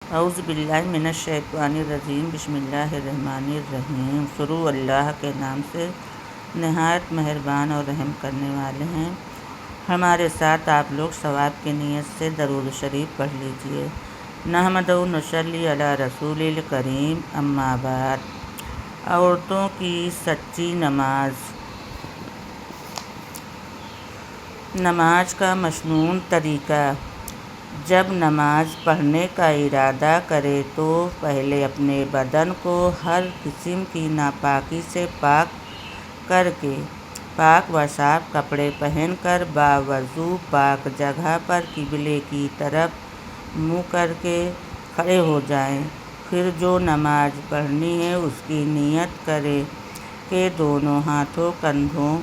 اعوذ باللہ من الشیطان الرجیم بسم اللہ الرحمن الرحیم۔ شروع اللہ کے نام سے نہایت مہربان اور رحم کرنے والے ہیں۔ ہمارے ساتھ آپ لوگ ثواب کی نیت سے درود شریف پڑھ لیجئے۔ نحمدہ و نصلی علی رسول الکریم، اما بعد۔ عورتوں کی سچی نماز۔ نماز کا مصنون طریقہ۔ جب نماز پڑھنے کا ارادہ کرے تو پہلے اپنے بدن کو ہر قسم کی ناپاکی سے پاک کر کے پاک و صاف کپڑے پہن کر باوضو پاک جگہ پر قبلے کی طرف منہ کر کے کھڑے ہو جائیں۔ پھر جو نماز پڑھنی ہے اس کی نیت کرے کہ دونوں ہاتھوں کندھوں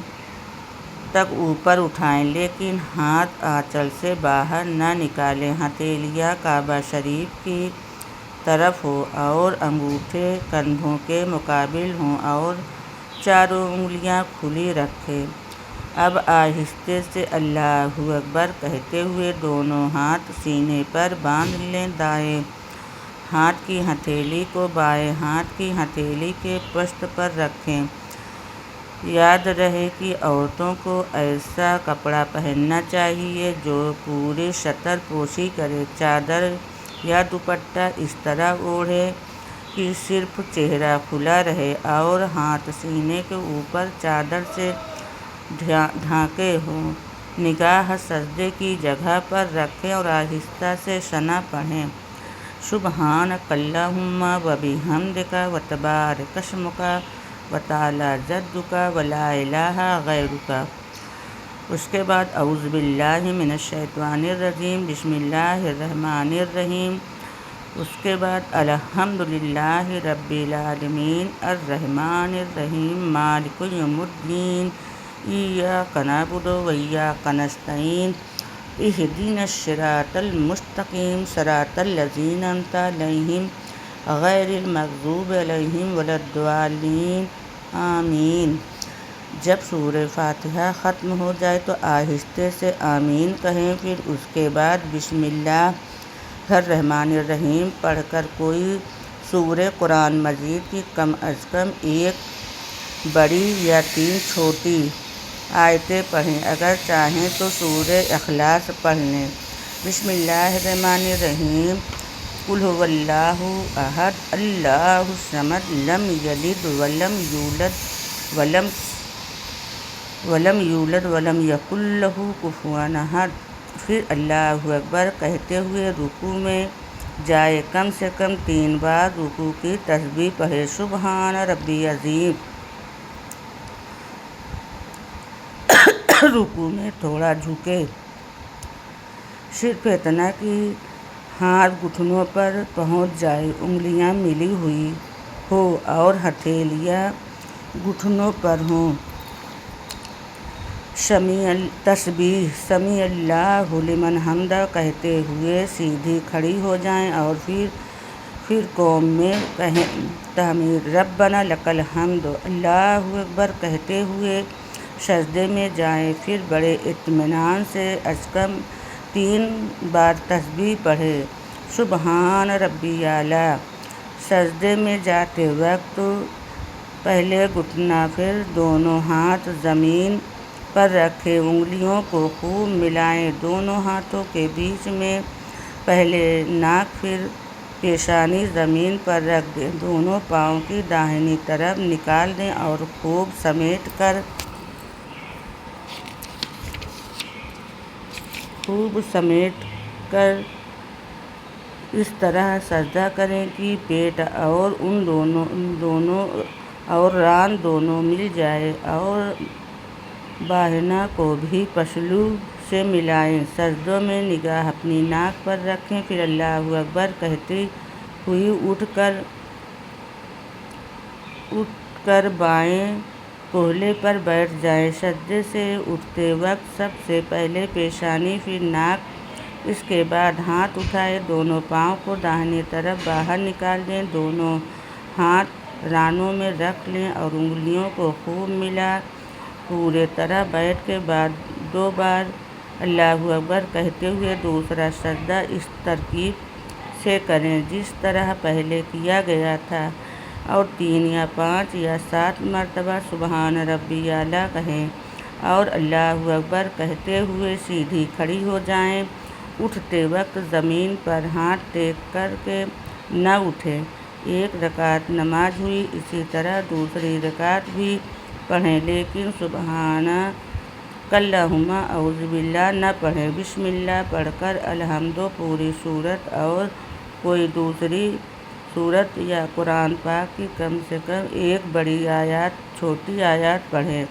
تک اوپر اٹھائیں، لیکن ہاتھ آنچل سے باہر نہ نکالیں۔ ہتھیلیاں کعبہ شریف کی طرف ہوں اور انگوٹھے کندھوں کے مقابل ہوں اور چاروں انگلیاں کھلی رکھیں۔ اب آہستہ سے اللہ اکبر کہتے ہوئے دونوں ہاتھ سینے پر باندھ لیں۔ دائیں ہاتھ کی ہتھیلی کو بائیں ہاتھ کی ہتھیلی کے پشت پر رکھیں۔ یاد رہے کہ عورتوں کو ایسا کپڑا پہننا چاہیے جو پوری سطر پوشی کرے۔ چادر یا دوپٹہ اس طرح اوڑھیں کہ صرف چہرہ کھلا رہے اور ہاتھ سینے کے اوپر چادر سے ڈھانکے ہوں۔ نگاہ سجدے کی جگہ پر رکھیں اور آہستہ سے ثنا پڑھیں۔ سبحانک اللہم و بحمدک و تبارک اسمک و تعالی جدک و لا الہ غیرک۔ اس کے بعد اعوذ باللہ من الشیطان الرجیم بسم اللہ الرحمن الرحیم۔ اس کے بعد الحمدللہ رب العالمین الرحمن الرحیم مالک یوم الدین ایاک نعبد و ایاک نستعین اہدنا الصراط المستقیم صراط الذین انعمت علیہم غیر المغضوب علیہم ولا الضالین آمین۔ جب سورہ فاتحہ ختم ہو جائے تو آہستہ سے آمین کہیں، پھر اس کے بعد بسم اللہ الرحمن الرحیم پڑھ کر کوئی سورہ قرآن مجید کی کم از کم ایک بڑی یا 3 چھوٹی آیتیں پڑھیں۔ اگر چاہیں تو سورہ اخلاص پڑھ لیں۔ بسم اللہ الرحمن الرحیم۔ قل هو اللہ احد اللہ الصمد لم یلد ولم یولد ولم یکن لہ کفوا احد۔ پھر اللہ اکبر کہتے ہوئے رکوع میں جائے، کم سے کم 3 بار رکوع کی تسبیح پڑھے، سبحان ربی العظیم۔ رکوع میں تھوڑا جھکے، صرف اتنا کہ ہاتھ گھٹنوں پر پہنچ جائے، انگلیاں ملی ہوئی ہوں اور ہتھیلیاں گھٹنوں پر ہوں۔ تسبیح سمیع اللہ لمن حمدہ کہتے ہوئے سیدھی کھڑی ہو جائیں اور پھر قوم میں کہیں تحمید ربنا لک الحمد۔ اللہ اکبر کہتے ہوئے سجدے میں جائیں، پھر بڑے اطمینان سے از کم 3 بار تسبیح پڑھیں، سبحان ربی اعلیٰ۔ سجدے میں جاتے وقت پہلے گھٹنا پھر دونوں ہاتھ زمین پر رکھیں، انگلیوں کو خوب ملائیں، دونوں ہاتھوں کے بیچ میں پہلے ناک پھر پیشانی زمین پر رکھ دیں، دونوں پاؤں کی داہنی طرف نکال دیں اور خوب سمیٹ کر اس طرح سجدہ کریں کہ پیٹ اور ران دونوں مل جائیں اور باہنہ کو بھی پسلو سے ملائیں۔ سجدوں میں نگاہ اپنی ناک پر رکھیں، پھر اللہ اکبر کہتے ہوئے اٹھ کر بائیں کوہلے پر بیٹھ جائیں۔ سجدے سے اٹھتے وقت سب سے پہلے پیشانی پھر ناک، اس کے بعد ہاتھ اٹھائیں، دونوں پاؤں کو داہنی طرف باہر نکال دیں، دونوں ہاتھ رانوں میں رکھ لیں اور انگلیوں کو خوب ملا پوری طرح بیٹھ کے بعد 2 بار اللہ اکبر کہتے ہوئے دوسرا سجدہ اس ترکیب سے کریں جس طرح پہلے کیا گیا تھا، اور 3 یا 5 یا 7 مرتبہ سبحان ربی اعلیٰ کہیں اور اللہ اکبر کہتے ہوئے سیدھی کھڑی ہو جائیں۔ اٹھتے وقت زمین پر ہاتھ ٹیک کر کے نہ اٹھیں۔ 1 رکعت نماز ہوئی، اسی طرح دوسری رکعت بھی پڑھیں، لیکن سبحانک اللہم اعوذ باللہ نہ پڑھیں۔ بسم اللہ پڑھ کر الحمد پوری سورت اور کوئی دوسری سورت یا قرآن پاک کی کم سے کم 1 بڑی آیت چھوٹی آیت پڑھیں،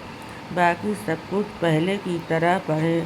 باقی سب کچھ پہلے کی طرح پڑھیں۔